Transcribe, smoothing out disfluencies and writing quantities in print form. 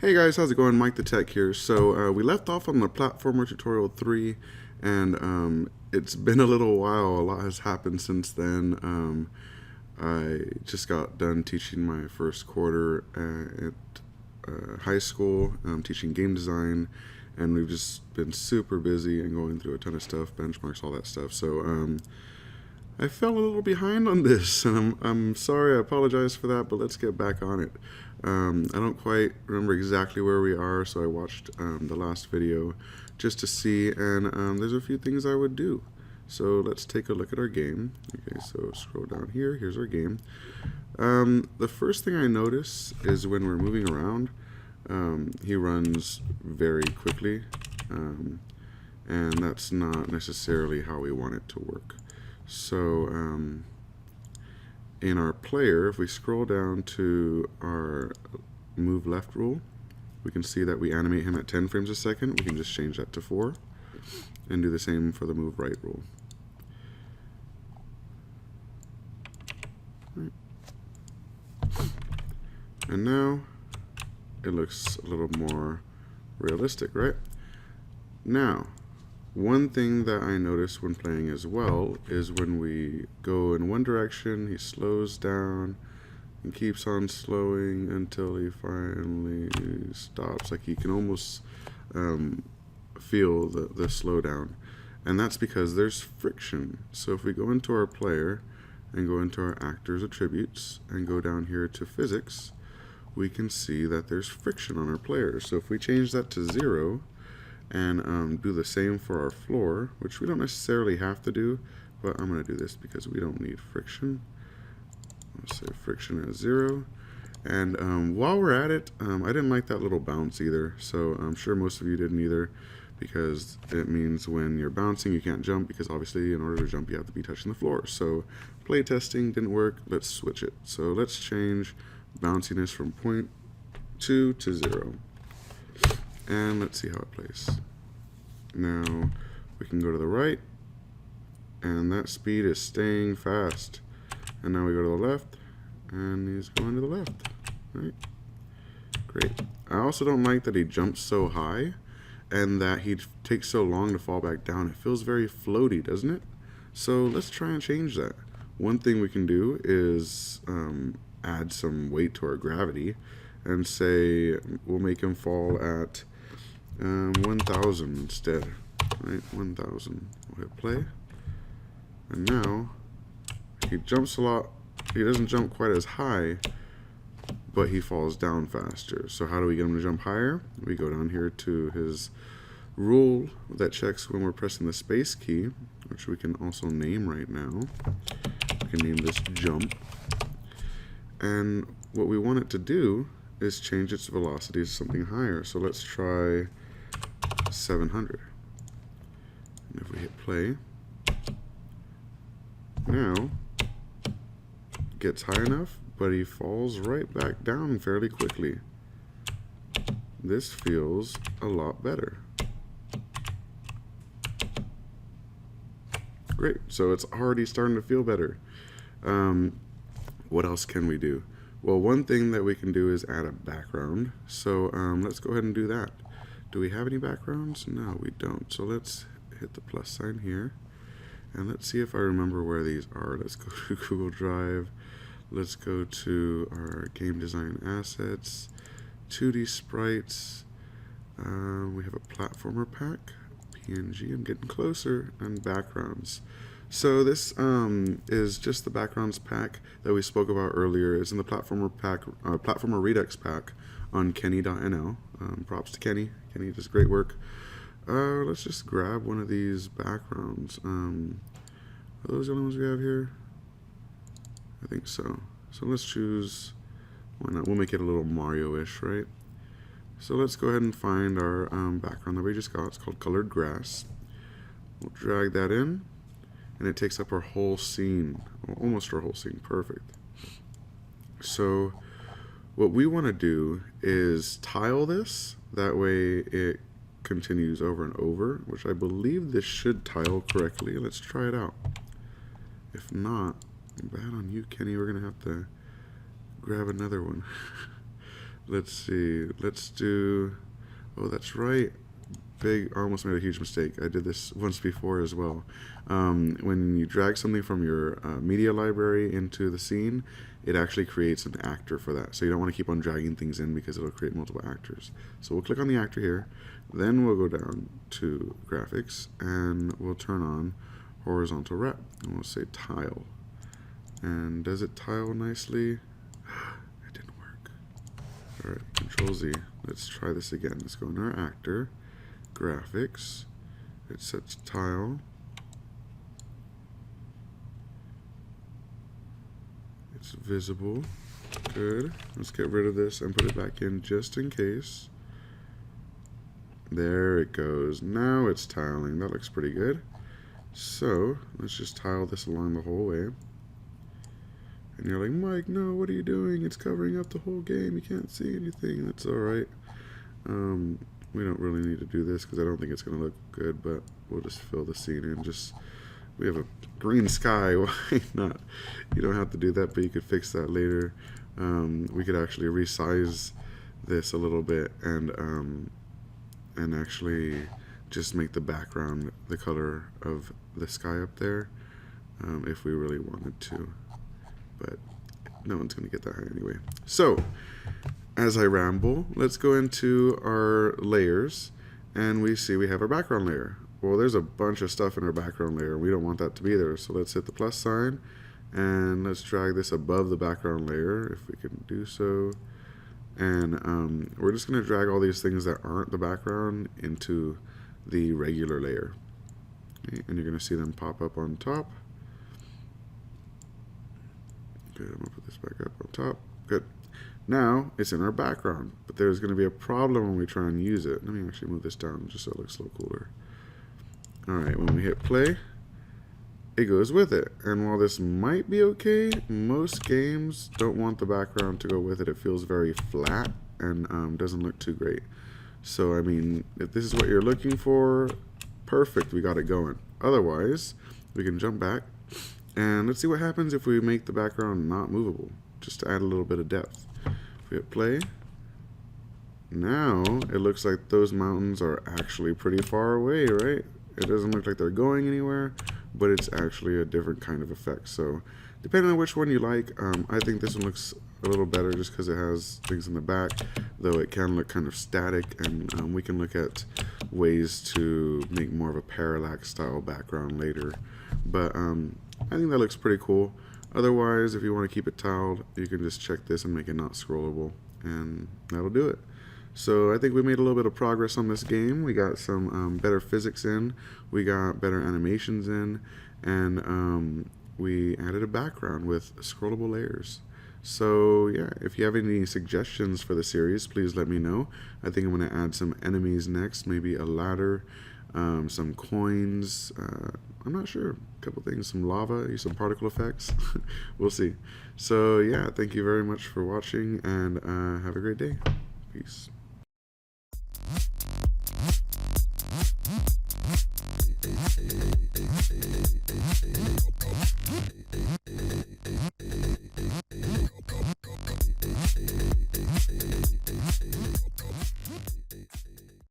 Hey guys, how's it going? MikeTheTech here. So we left off on the platformer tutorial 3, and it's been a little while. A lot has happened since then. I just got done teaching my first quarter at high school, teaching game design, and we've just been super busy and going through a ton of stuff, benchmarks, all that stuff. So I fell a little behind on this, and I'm sorry. I apologize for that, but let's get back on it. I don't quite remember exactly where we are, so I watched the last video just to see, and there's a few things I would do. So let's take a look at our game. Okay, so scroll down here. Here's our game. The first thing I notice is when we're moving around, he runs very quickly, and that's not necessarily how we want it to work. So in our player, if we scroll down to our move left rule, we can see that we animate him at 10 frames a second. We can just change that to 4 and do the same for the move right rule. Right. And now it looks a little more realistic, right? Now, one thing that I notice when playing as well is when we go in one direction, he slows down and keeps on slowing until he finally stops. Like you can almost feel the slowdown. And that's because there's friction. So if we go into our player and go into our actor's attributes and go down here to physics, we can see that there's friction on our player. So if we change that to 0, and do the same for our floor, which we don't necessarily have to do, but I'm going to do this because we don't need friction. Let's say friction is 0. And while we're at it, I didn't like that little bounce either, so I'm sure most of you didn't either, because it means when you're bouncing you can't jump, because obviously in order to jump you have to be touching the floor. So playtesting didn't work. Let's switch it. So let's change bounciness from 0.2 to 0. And let's see how it plays. Now we can go to the right, and that speed is staying fast. And now we go to the left, and he's going to the left. Right? Great. I also don't like that he jumps so high, and that he takes so long to fall back down. It feels very floaty, doesn't it? So let's try and change that. One thing we can do is add some weight to our gravity, and say we'll make him fall at 1,000 instead, right? 1,000. We'll hit play, and now he jumps a lot. He doesn't jump quite as high, but he falls down faster. So how do we get him to jump higher? We go down here to his rule that checks when we're pressing the space key, which we can also name right now. We can name this jump, and what we want it to do is change its velocity to something higher. So let's try 700. And if we hit play, now it gets high enough, but he falls right back down fairly quickly. This feels a lot better. Great, so it's already starting to feel better. What else can we do? Well, one thing that we can do is add a background. So let's go ahead and do that. Do we have any backgrounds? No, we don't. So let's hit the plus sign here, and let's see if I remember where these are. Let's go to Google Drive. Let's go to our game design assets, 2D sprites. We have a platformer pack, PNG. I'm getting closer, and backgrounds. So this is just the backgrounds pack that we spoke about earlier. It's in the platformer pack, platformer Redux pack on Kenny.nl. Props to Kenny. Kenny does great work. Let's just grab one of these backgrounds. Are those the only ones we have here? I think so. So let's choose. Why not? We'll make it a little Mario-ish, right? So let's go ahead and find our background that we just got. It's called Colored Grass. We'll drag that in, and it takes up our whole scene, almost our whole scene. Perfect. So what we want to do is tile this, that way it continues over and over, which I believe this should tile correctly. Let's try it out. If not, bad on you, Kenny. We're going to have to grab another one. let's see. Let's do. Oh, that's right. I almost made a huge mistake. I did this once before as well. When you drag something from your media library into the scene, it actually creates an actor for that. So you don't want to keep on dragging things in because it'll create multiple actors. So we'll click on the actor here. Then we'll go down to graphics and we'll turn on horizontal wrap. And we'll say tile. And does it tile nicely? It didn't work. Alright, Control Z. Let's try this again. Let's go into our actor. Graphics. It sets tile. It's visible. Good. Let's get rid of this and put it back in just in case. There it goes. Now it's tiling. That looks pretty good. So let's just tile this along the whole way. And you're like, Mike, no, what are you doing? It's covering up the whole game. You can't see anything. That's alright. We don't really need to do this because I don't think it's going to look good, but we'll just fill the scene in. We have a green sky. Why not? You don't have to do that, but you could fix that later. We could actually resize this a little bit and actually just make the background the color of the sky up there if we really wanted to. But no one's going to get that high anyway. So, as I ramble, let's go into our layers, and we see we have our background layer. Well, there's a bunch of stuff in our background layer. We don't want that to be there, so let's hit the plus sign, and let's drag this above the background layer, if we can do so. And we're just going to drag all these things that aren't the background into the regular layer. Okay, and you're going to see them pop up on top. Good, I'm going to put this back up on top. Good. Now, it's in our background, but there's going to be a problem when we try and use it. Let me actually move this down just so it looks a little cooler. Alright, when we hit play, it goes with it. And while this might be okay, most games don't want the background to go with it. It feels very flat and doesn't look too great. So, I mean, if this is what you're looking for, perfect, we got it going. Otherwise, we can jump back, and let's see what happens if we make the background not movable, just to add a little bit of depth. If we hit play, now it looks like those mountains are actually pretty far away, right? It doesn't look like they're going anywhere, but it's actually a different kind of effect. So depending on which one you like, I think this one looks a little better just because it has things in the back, though it can look kind of static, and we can look at ways to make more of a parallax style background later. But I think that looks pretty cool. Otherwise, if you want to keep it tiled, you can just check this and make it not scrollable, and that'll do it. So I think we made a little bit of progress on this game. We got some better physics in, we got better animations in, and we added a background with scrollable layers. So yeah, if you have any suggestions for the series, please let me know. I think I'm going to add some enemies next, maybe a ladder, some coins, I'm not sure, a couple things, some lava, some particle effects. We'll see. So yeah, thank you very much for watching, and have a great day. Peace.